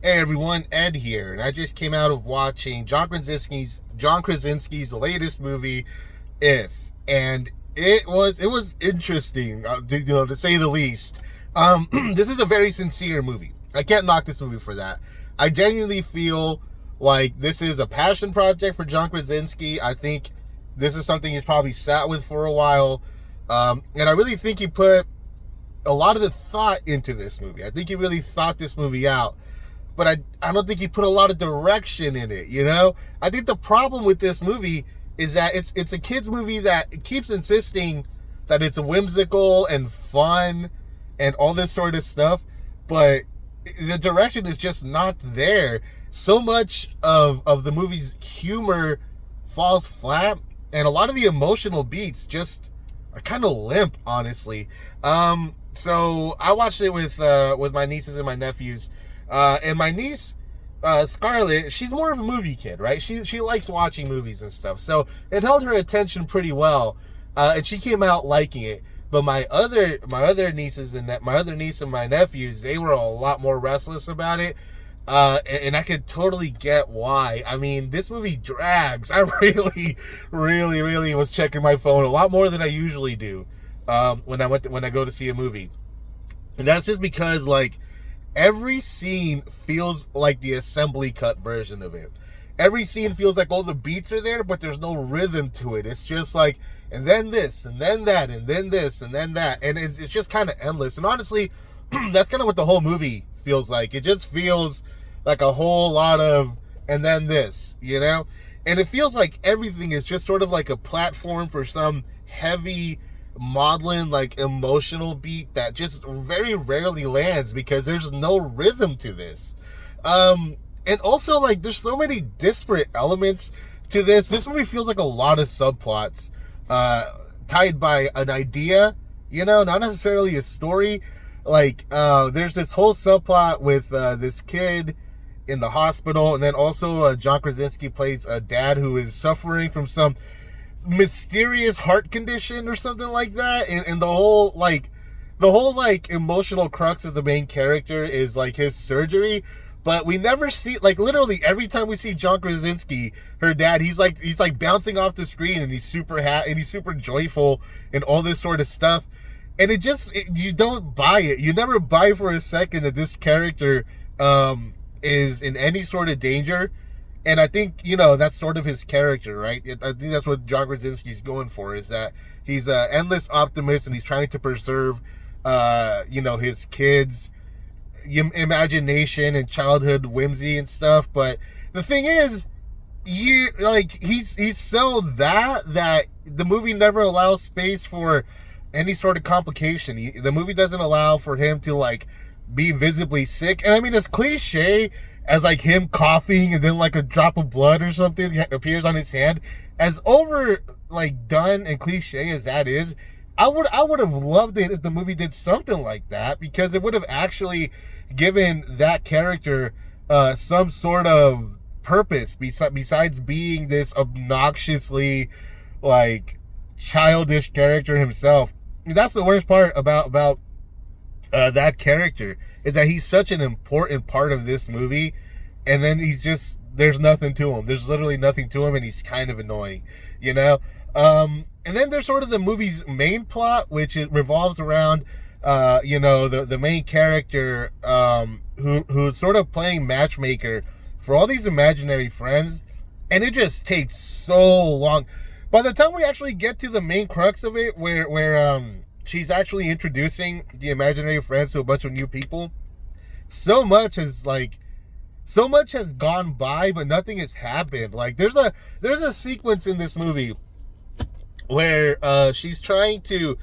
Hey everyone, Ed here, and I just came out of watching John Krasinski's latest movie, If, and it was interesting, to say the least. This is a very sincere movie. I can't knock this movie for that. I genuinely feel like this is a passion project for John Krasinski. I think this is something he's probably sat with for a while, and I really think he put a lot of the thought into this movie. I think he really thought this movie out, but I don't think he put a lot of direction in it, you know? I think the problem with this movie is that it's a kid's movie that keeps insisting that it's whimsical and fun and all this sort of stuff, but the direction is just not there. So much of the movie's humor falls flat, and a lot of the emotional beats just are kind of limp, honestly. So I watched it with my nieces and my nephews. And my niece, Scarlett, she's more of a movie kid, right? She likes watching movies and stuff. So it held her attention pretty well. And she came out liking it. But my other nieces and my other niece and my nephews, they were a lot more restless about it. And I could totally get why. I mean, this movie drags. I really was checking my phone a lot more than I usually do, when I go to see a movie. And that's just because, like, every scene feels like the assembly cut version of it. Every scene feels like all the beats are there, but there's no rhythm to it. It's just like, and then this, and then that, and then this, and then that. And it's just kind of endless. And honestly, that's kind of what the whole movie feels like. It just feels like a whole lot of, and then this, you know? And it feels like everything is just sort of like a platform for some heavy, maudlin, like, emotional beat that just very rarely lands because there's no rhythm to this. And also, like, there's so many disparate elements to this. This movie feels like a lot of subplots tied by an idea, you know, not necessarily a story. Like, there's this whole subplot with this kid in the hospital, and then also John Krasinski plays a dad who is suffering from some mysterious heart condition or something like that, and the whole emotional crux of the main character is like his surgery. But we never see, like, literally every time we see John Krasinski, her dad, he's like bouncing off the screen, and he's super joyful and all this sort of stuff, and you don't buy it. You never buy for a second that this character is in any sort of danger. And I think, you know, that's sort of his character, right? I think that's what John Krasinski's going for, is that he's an endless optimist, and he's trying to preserve, his kids' imagination and childhood whimsy and stuff. But the thing is, he's so that the movie never allows space for any sort of complication. The movie doesn't allow for him to, like, be visibly sick. And I mean, as cliche as, like, him coughing and then, like, a drop of blood or something appears on his hand, as over, like, done and cliche as that is, I would have loved it if the movie did something like that, because it would have actually given that character some sort of purpose besides being this obnoxiously, like, childish character himself. That's the worst part about that character, is that he's such an important part of this movie, and then there's nothing to him. There's literally nothing to him, and he's kind of annoying, you know? And then there's sort of the movie's main plot, which it revolves around, the main character, who's sort of playing matchmaker for all these imaginary friends, and it just takes so long. By the time we actually get to the main crux of it, where she's actually introducing the imaginary friends to a bunch of new people, so much has gone by, but nothing has happened. Like, there's a sequence in this movie where she's trying to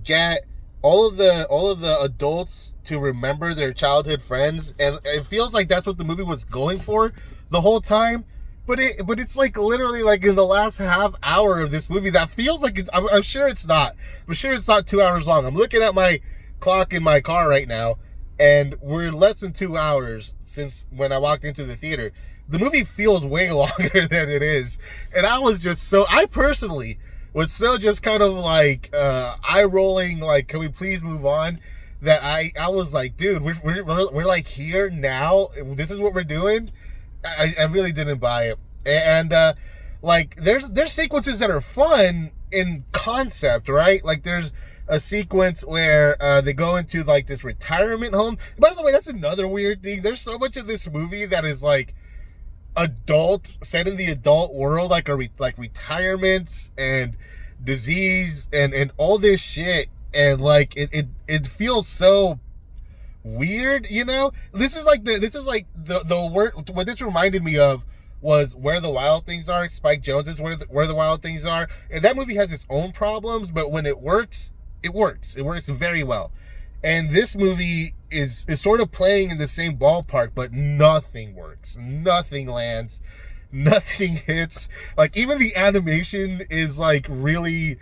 get all of the adults to remember their childhood friends, and it feels like that's what the movie was going for the whole time. But it's like literally like in the last half hour of this movie that feels like I'm sure it's not. I'm sure it's not 2 hours long. I'm looking at my clock in my car right now, and we're less than 2 hours since when I walked into the theater. The movie feels way longer than it is, and I personally was so just kind of like eye rolling, like, can we please move on? that I was like, dude, we're like here now. This is what we're doing. I really didn't buy it. And like there's sequences that are fun in concept, right? Like there's a sequence where they go into like this retirement home. By the way, that's another weird thing. There's so much of this movie that is like adult, set in the adult world, like like retirements and disease and all this shit, and like it feels so weird, you know. This is like the word. What this reminded me of was Where the Wild Things Are. Spike Jonze's Where the Wild Things Are, and that movie has its own problems, but when it works, it works very well. And this movie is sort of playing in the same ballpark, but nothing works, nothing lands, nothing hits. Like even the animation is like really,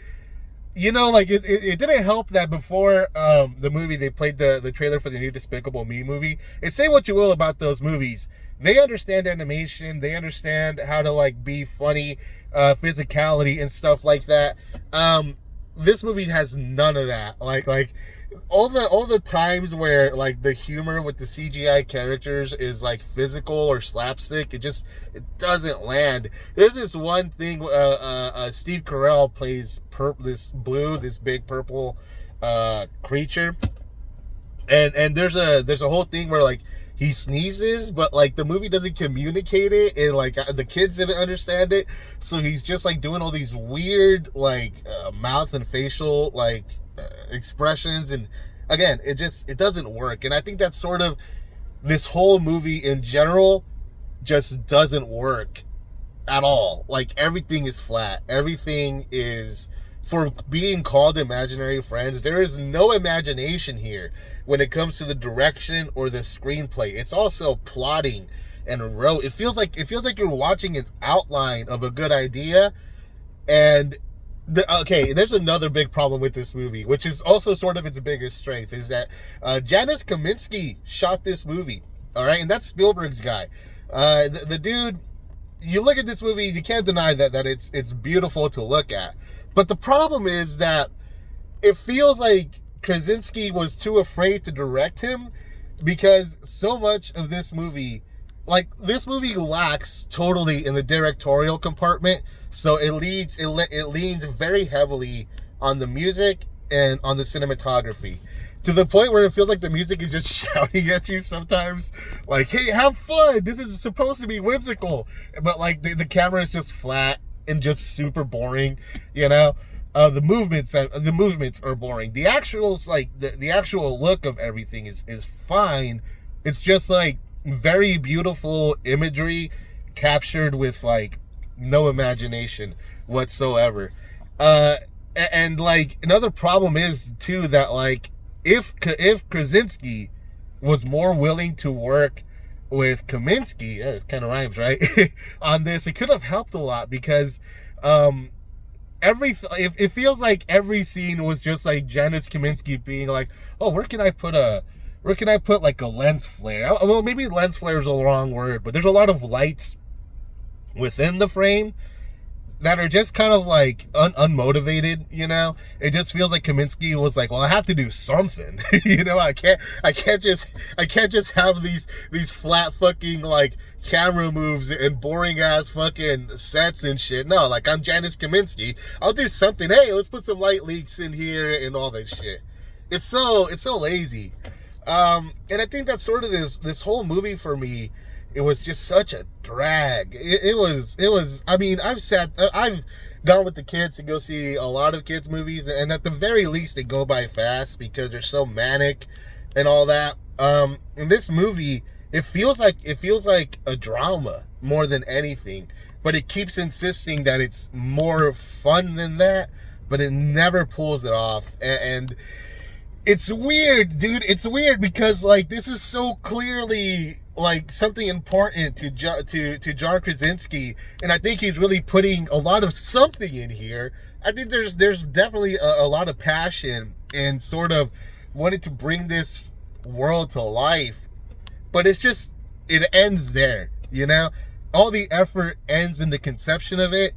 you know, like it didn't help that before the movie they played the trailer for the new Despicable Me movie. And say what you will about those movies, they understand animation, they understand how to like be funny, physicality and stuff like that. This movie has none of that. Like all the times where like the humor with the CGI characters is like physical or slapstick, it doesn't land. There's this one thing Steve Carell plays this big purple creature, and there's a whole thing where like he sneezes, but like the movie doesn't communicate it, and like the kids didn't understand it, so he's just like doing all these weird like mouth and facial like expressions, and again it doesn't work. And I think that's sort of this whole movie in general just doesn't work at all. Like everything is flat, everything is, for being called Imaginary Friends, there is no imagination here when it comes to the direction or the screenplay. It's also plotting and wrote. It feels like you're watching an outline of a good idea. And there's another big problem with this movie, which is also sort of its biggest strength, is that Janusz Kaminski shot this movie. All right, and that's Spielberg's guy. The dude, you look at this movie, you can't deny that it's beautiful to look at. But the problem is that it feels like Krasinski was too afraid to direct him, because so much of this movie, like this movie lacks totally in the directorial compartment. So it leans very heavily on the music and on the cinematography, to the point where it feels like the music is just shouting at you sometimes, like, hey, have fun, this is supposed to be whimsical, but like the camera is just flat and just super boring, you know. The movements are boring. The actuals, like the actual look of everything is fine. It's just like very beautiful imagery captured with like no imagination whatsoever. And like another problem is too that like if Krasinski was more willing to work with Kaminski, it kind of rhymes, right? On this, it could have helped a lot, because it feels like every scene was just like Janusz Kaminski being like, oh, where can I put like a lens flare? Well, maybe lens flare is the wrong word, but there's a lot of lights within the frame that are just kind of like unmotivated, you know. It just feels like Kaminski was like, well, I have to do something. You know, I can't just have these flat fucking like camera moves and boring ass fucking sets and shit. No, like, I'm Janusz Kaminski, I'll do something. Hey, let's put some light leaks in here and all that shit. It's so lazy. And I think that's sort of this whole movie for me. It was just such a drag. It was. I mean, I've gone with the kids to go see a lot of kids movies, and at the very least, they go by fast because they're so manic and all that. In this movie, it feels like a drama more than anything, but it keeps insisting that it's more fun than that, but it never pulls it off. And it's weird, dude. It's weird because like this is so clearly like something important to John Krasinski, and I think he's really putting a lot of something in here. I think there's definitely a lot of passion and sort of wanting to bring this world to life, but it ends there, you know. All the effort ends in the conception of it,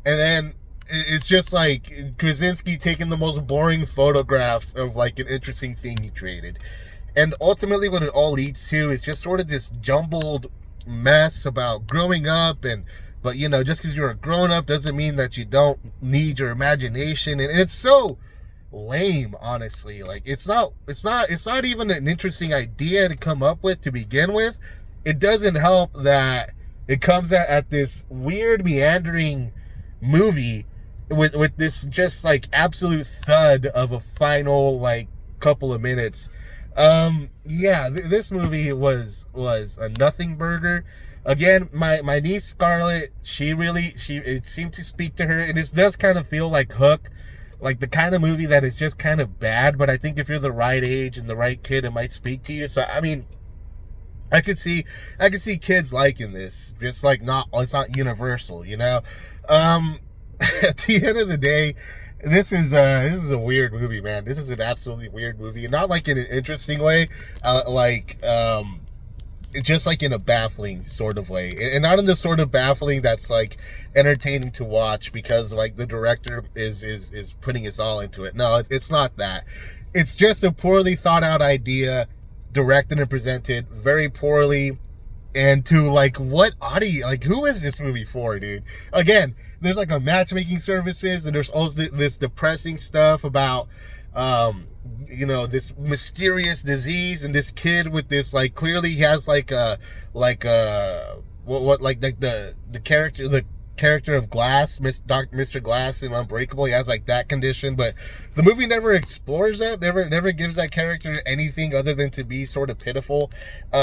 and then it's just like Krasinski taking the most boring photographs of like an interesting thing he created. And ultimately what it all leads to is just sort of this jumbled mess about growing up. And but you know, just because you're a grown up doesn't mean that you don't need your imagination. And it's so lame, honestly. Like it's not even an interesting idea to come up with to begin with. It doesn't help that it comes at this weird meandering movie with this just like absolute thud of a final like couple of minutes. This movie was a nothing burger. Again, my niece Scarlett, it seemed to speak to her, and it does kind of feel like Hook, like the kind of movie that is just kind of bad, but I think if you're the right age and the right kid, it might speak to you. So I mean, I could see kids liking this, just like it's not universal, you know. At the end of the day, this is a weird movie, man. This is an absolutely weird movie, not like in an interesting way, it's just like in a baffling sort of way, and not in the sort of baffling that's like entertaining to watch because like the director is putting his all into it. No, it's not that. It's just a poorly thought out idea, directed and presented very poorly. And to like what audience, like who is this movie for, dude? Again, there's like a matchmaking services, and there's also this depressing stuff about this mysterious disease, and this kid with this like clearly he has the character of Glass, Mr. Glass in Unbreakable. He has like that condition, but the movie never explores that, never gives that character anything other than to be sort of pitiful,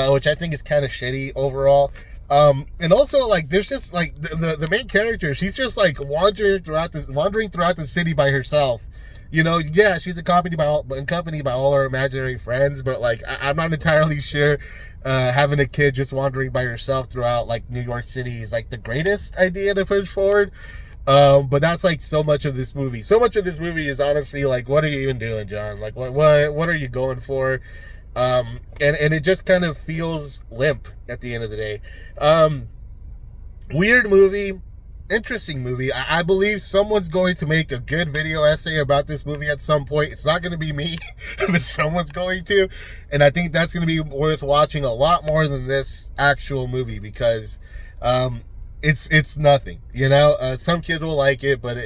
which I think is kind of shitty overall. And also like there's just like the main character, she's just like wandering throughout the city by herself. You know, yeah, she's accompanied by all her imaginary friends, but like I'm not entirely sure having a kid just wandering by herself throughout like New York City is like the greatest idea to push forward. But that's like so much of this movie. So much of this movie is honestly like, what are you even doing, John? Like what are you going for? And it just kind of feels limp at the end of the day. Weird movie. Interesting movie. I believe someone's going to make a good video essay about this movie at some point. It's not going to be me, but someone's going to. And I think that's going to be worth watching a lot more than this actual movie because it's nothing. You know, some kids will like it, but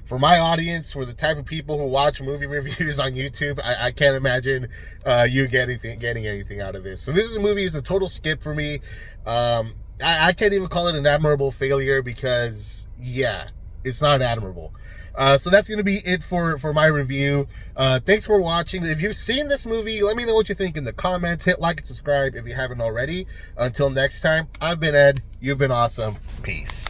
for my audience, for the type of people who watch movie reviews on YouTube, I can't imagine you getting anything out of this. So this movie is a total skip for me. I can't even call it an admirable failure because, yeah, it's not admirable. So that's going to be it for my review. Thanks for watching. If you've seen this movie, let me know what you think in the comments. Hit like and subscribe if you haven't already. Until next time, I've been Ed. You've been awesome. Peace.